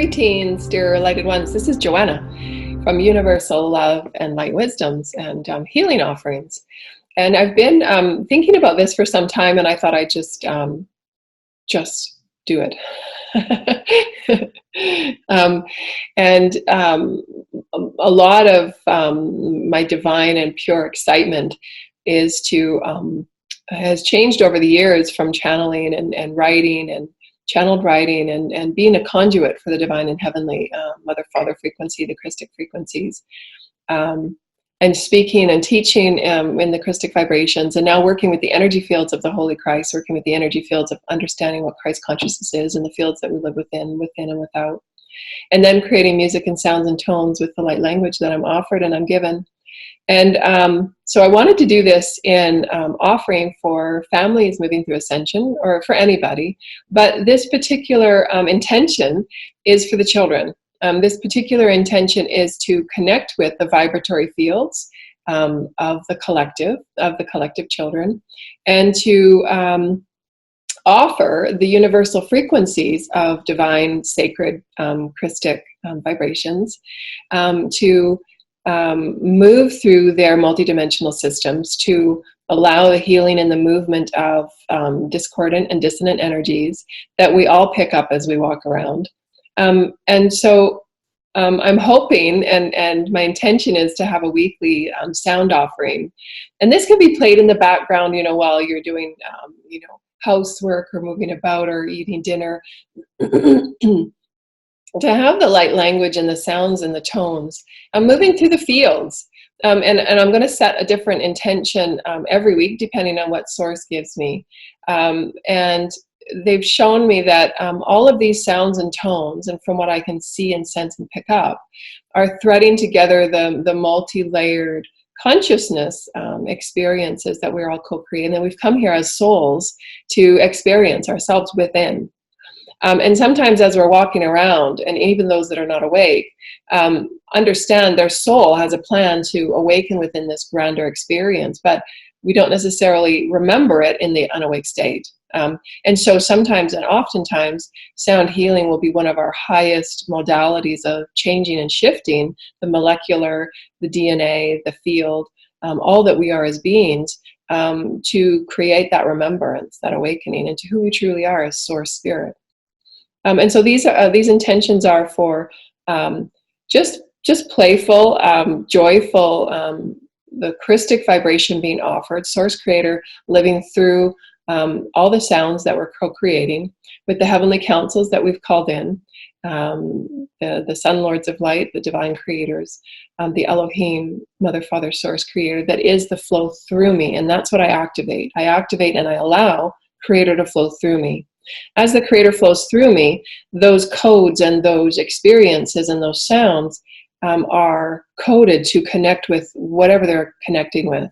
Greetings, dear lighted ones. This is Joanna from Universal Love and Light Wisdoms and Healing Offerings. And I've been thinking about this for some time, and I thought I'd just do it. A lot of my divine and pure excitement is has changed over the years from channeling and writing and channeled writing and being a conduit for the divine and heavenly mother father frequency, the Christic frequencies, and speaking and teaching in the Christic vibrations, and now working with the energy fields of the Holy Christ, working with the energy fields of understanding what Christ consciousness is and the fields that we live within and without, and then creating music and sounds and tones with the light language that I'm offered and I'm given. And so I wanted to do this in offering for families moving through ascension, or for anybody, but this particular intention is for the children. This particular intention is to connect with the vibratory fields of the collective children, and to offer the universal frequencies of divine, sacred, Christic vibrations to move through their multidimensional systems, to allow the healing and the movement of discordant and dissonant energies that we all pick up as we walk around. And so I'm hoping, and my intention is to have a weekly sound offering. And this can be played in the background, while you're doing, housework or moving about or eating dinner. To have the light language and the sounds and the tones. I'm moving through the fields. And I'm going to set a different intention every week, depending on what source gives me. And they've shown me that all of these sounds and tones, and from what I can see and sense and pick up, are threading together the multi-layered consciousness experiences that we're all co-creating. And we've come here as souls to experience ourselves within. And sometimes as we're walking around, and even those that are not awake, understand their soul has a plan to awaken within this grander experience, but we don't necessarily remember it in the unawake state. And so sometimes, and oftentimes, sound healing will be one of our highest modalities of changing and shifting the molecular, the DNA, the field, all that we are as beings, to create that remembrance, that awakening into who we truly are as source spirit. And so these intentions are for just playful, joyful, the Christic vibration being offered, source creator living through all the sounds that we're co-creating with the heavenly councils that we've called in, the Sun Lords of Light, the divine creators, the Elohim, Mother, Father, Source Creator, that is the flow through me. And that's what I activate. I activate and I allow Creator to flow through me. As the Creator flows through me, those codes and those experiences and those sounds are coded to connect with whatever they're connecting with.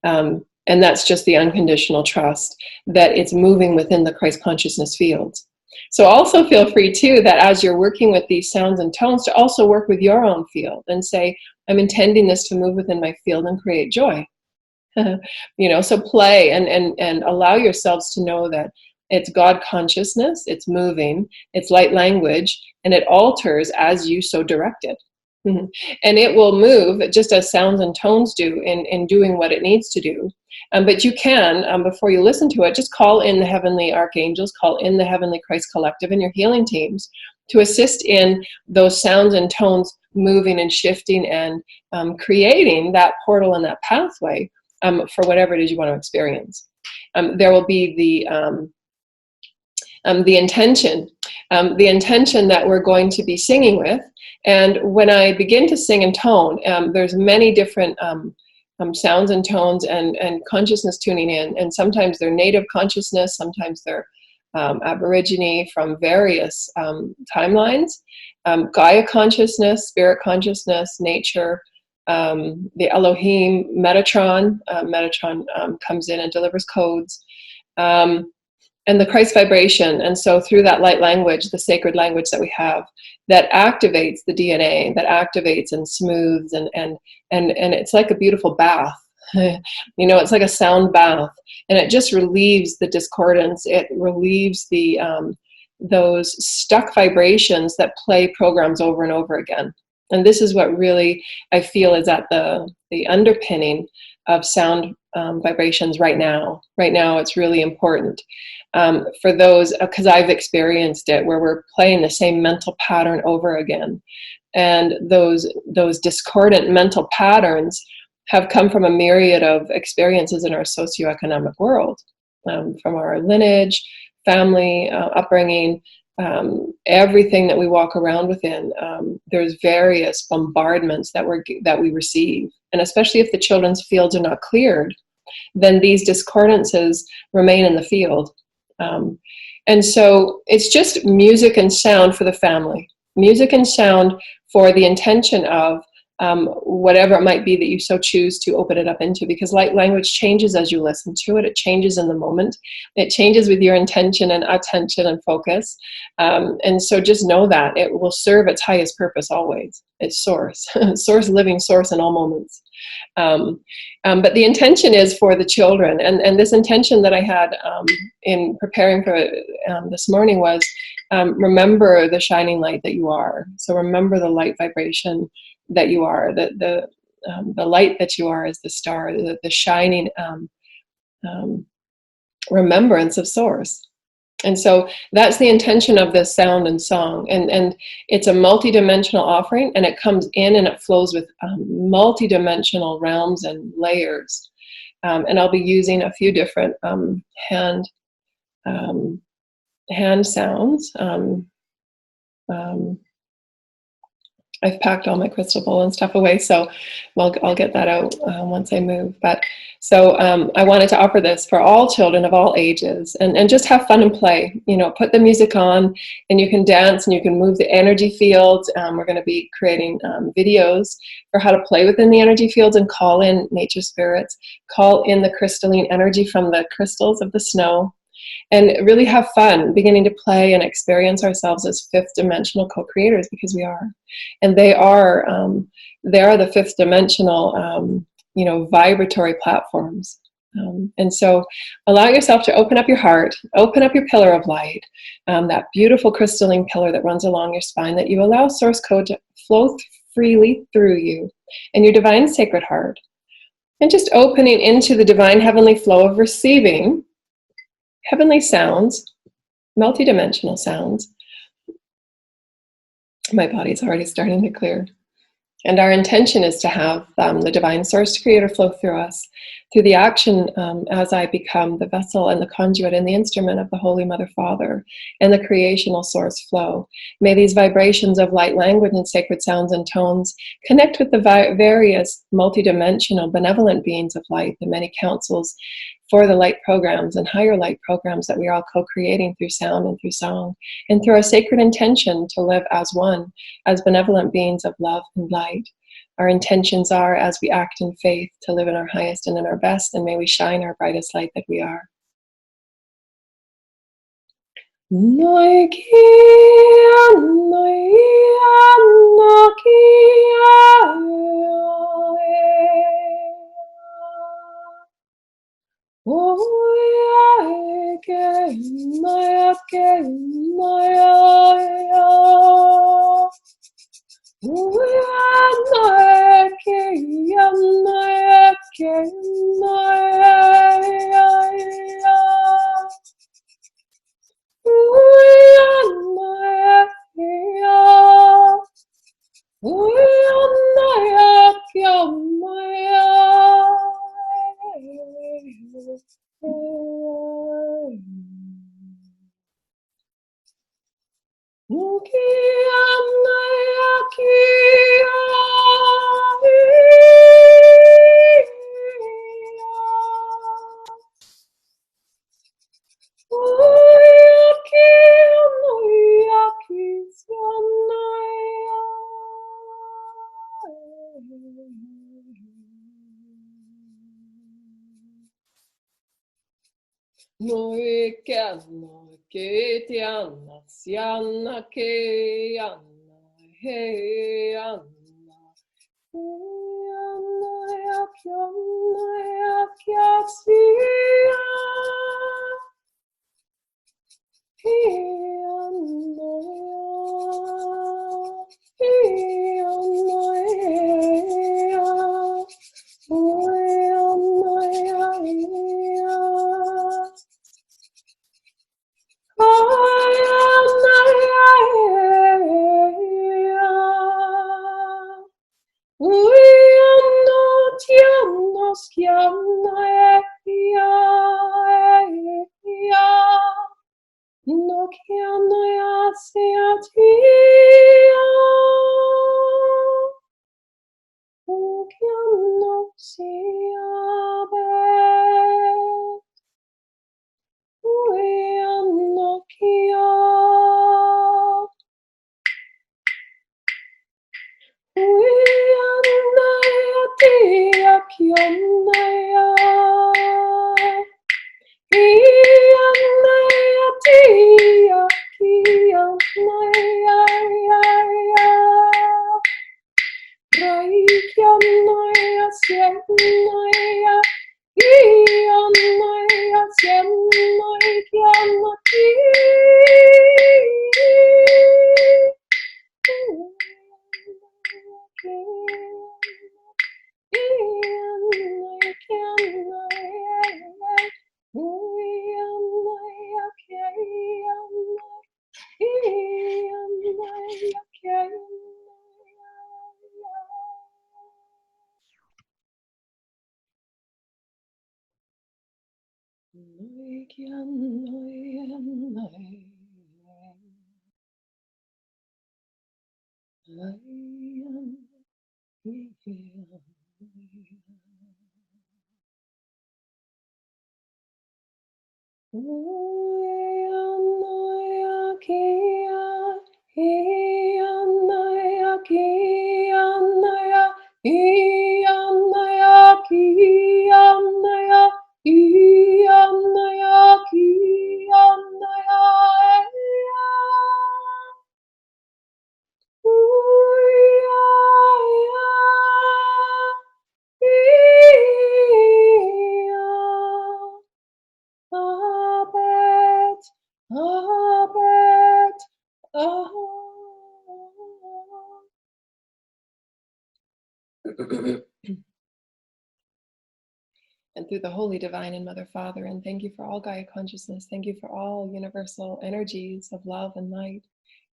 And that's just the unconditional trust that it's moving within the Christ consciousness fields. So also feel free too that as you're working with these sounds and tones, to also work with your own field and say, I'm intending this to move within my field and create joy. So play and allow yourselves to know that it's God consciousness, it's moving, it's light language, and it alters as you so direct it. And it will move just as sounds and tones do in doing what it needs to do. But you can, before you listen to it, just call in the heavenly archangels, call in the heavenly Christ collective and your healing teams to assist in those sounds and tones moving and shifting and creating that portal and that pathway for whatever it is you want to experience. There will be the intention that we're going to be singing with. And when I begin to sing in tone, there's many different sounds and tones and consciousness tuning in. And sometimes they're native consciousness, sometimes they're Aborigine from various timelines, Gaia consciousness, spirit consciousness, nature, the Elohim, Metatron. Metatron comes in and delivers codes. And the Christ vibration. And so through that light language, the sacred language that we have, that activates the DNA, that activates and smooths, and it's like a beautiful bath. It's like a sound bath, and it just relieves the discordance. It relieves the those stuck vibrations that play programs over and over again. And this is what really I feel is at the underpinning of sound vibrations right now. Right now, it's really important for those, because I've experienced it, where we're playing the same mental pattern over again. And those discordant mental patterns have come from a myriad of experiences in our socioeconomic world, from our lineage, family, upbringing, everything that we walk around within. There's various bombardments that we receive, and especially if the children's fields are not cleared, then these discordances remain in the field. And so it's just music and sound for the family, music and sound for the intention of whatever it might be that you so choose to open it up into, because light language changes as you listen to it. It changes in the moment. It changes with your intention and attention and focus. And so just know that it will serve its highest purpose always. It's source, source, living source in all moments. But the intention is for the children. And this intention that I had in preparing for this morning was, remember the shining light that you are. So remember the light vibration that you are, the light that you are is the star, the shining remembrance of source. And so that's the intention of this sound and song. And it's a multi-dimensional offering, and it comes in and it flows with multi-dimensional realms and layers. And I'll be using a few different hand sounds. I've packed all my crystal bowl and stuff away, so I'll get that out once I move. But so I wanted to offer this for all children of all ages, and just have fun and play. You know, put the music on, and you can dance and you can move the energy fields. We're going to be creating videos for how to play within the energy fields and call in nature spirits, call in the crystalline energy from the crystals of the snow, and really have fun beginning to play and experience ourselves as fifth dimensional co-creators, because we are. And they are the fifth dimensional, vibratory platforms. And so allow yourself to open up your heart, open up your pillar of light, that beautiful crystalline pillar that runs along your spine, that you allow source code to flow freely through you and your divine sacred heart. And just opening into the divine heavenly flow of receiving heavenly sounds, multidimensional sounds. My body's already starting to clear. And our intention is to have the divine source creator flow through us, through the action as I become the vessel and the conduit and the instrument of the Holy Mother Father and the creational source flow. May these vibrations of light language and sacred sounds and tones connect with the various multidimensional benevolent beings of light, the many councils for the light programs and higher light programs that we are all co-creating through sound and through song, and through our sacred intention to live as one, as benevolent beings of love and light. Our intentions are, as we act in faith, to live in our highest and in our best, and may we shine our brightest light that we are. And through the Holy Divine and Mother Father, and thank you for all Gaia consciousness. Thank you for all universal energies of love and light,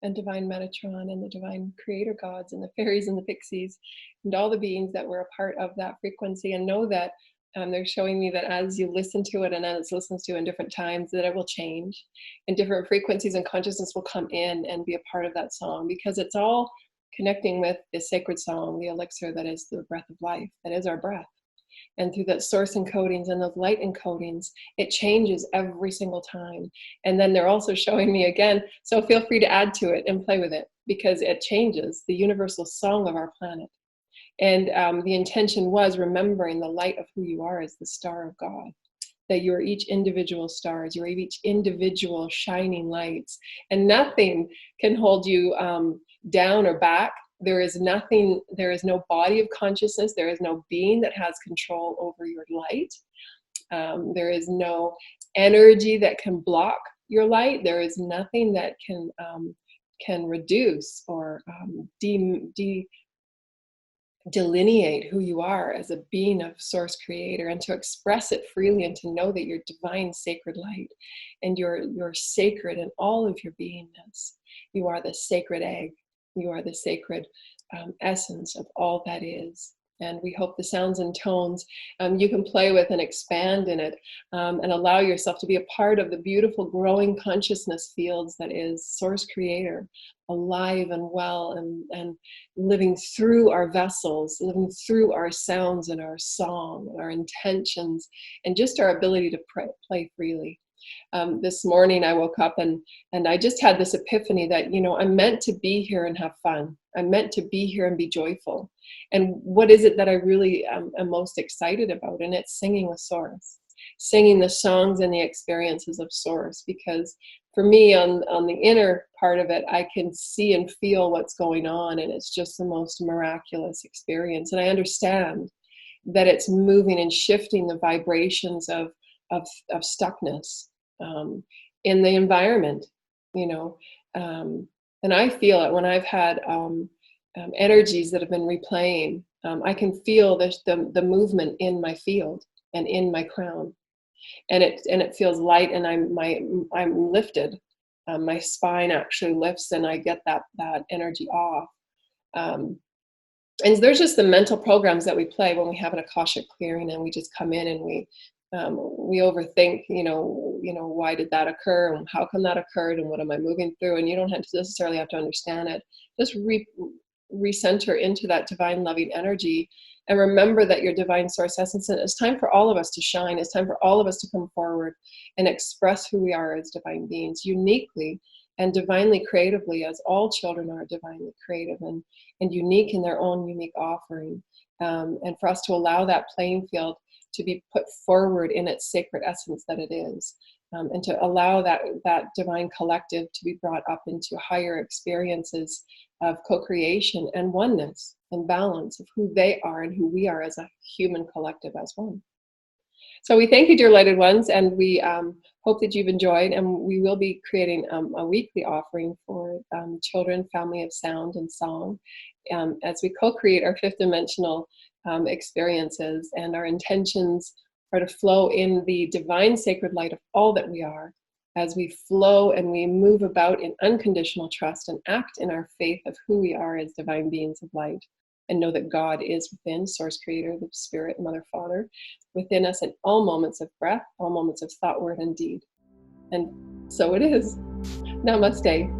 and divine Metatron, and the divine creator gods, and the fairies and the pixies, and all the beings that were a part of that frequency. And know that they're showing me that as you listen to it and as it listens to in different times, that it will change, and different frequencies and consciousness will come in and be a part of that song, because it's all connecting with the sacred song, the elixir that is the breath of life, that is our breath. And through that source encodings and those light encodings, it changes every single time. And then they're also showing me again, so feel free to add to it and play with it, because it changes the universal song of our planet. And the intention was remembering the light of who you are as the star of God, that you are each individual stars, you are each individual shining lights, and nothing can hold you down or back. There is nothing, there is no body of consciousness, there is no being that has control over your light. There is no energy that can block your light. There is nothing that can reduce or delineate who you are as a being of source creator, and to express it freely, and to know that you're divine sacred light, and you're sacred in all of your beingness. You are the sacred egg. You are the sacred essence of all that is. And we hope the sounds and tones you can play with and expand in it, and allow yourself to be a part of the beautiful growing consciousness fields that is source creator, alive and well, and living through our vessels, living through our sounds and our song and our intentions, and just our ability to play freely. This morning I woke up and I just had this epiphany that, you know, I'm meant to be here and have fun. I'm meant to be here and be joyful. And what is it that I really am most excited about? And it's singing with Source, singing the songs and the experiences of Source. Because for me, on the inner part of it, I can see and feel what's going on, and it's just the most miraculous experience. And I understand that it's moving and shifting the vibrations of stuckness in the environment. you know. um, and I feel it when I've had energies that have been replaying. I can feel the movement in my field and in my crown, and it feels light, and I'm lifted. My spine actually lifts, and I get that energy off. Um, and there's just the mental programs that we play when we have an akashic clearing, and we just come in and we overthink, why did that occur, and how come that occurred, and what am I moving through? And you don't necessarily have to understand it. Just recenter into that divine loving energy, and remember that your divine source essence. And it's time for all of us to shine. It's time for all of us to come forward and express who we are as divine beings, uniquely and divinely creatively, as all children are divinely creative and unique in their own unique offering. And for us to allow that playing field to be put forward in its sacred essence that it is, and to allow that divine collective to be brought up into higher experiences of co-creation and oneness and balance of who they are and who we are as a human collective as one. So we thank you, dear lighted ones, and we hope that you've enjoyed, and we will be creating a weekly offering for children, family of sound and song, as we co-create our fifth dimensional experiences, and our intentions are to flow in the divine sacred light of all that we are, as we flow and we move about in unconditional trust and act in our faith of who we are as divine beings of light, and know that God is within, Source Creator, the Spirit, Mother, Father, within us in all moments of breath, all moments of thought, word, and deed. And so it is. Namaste.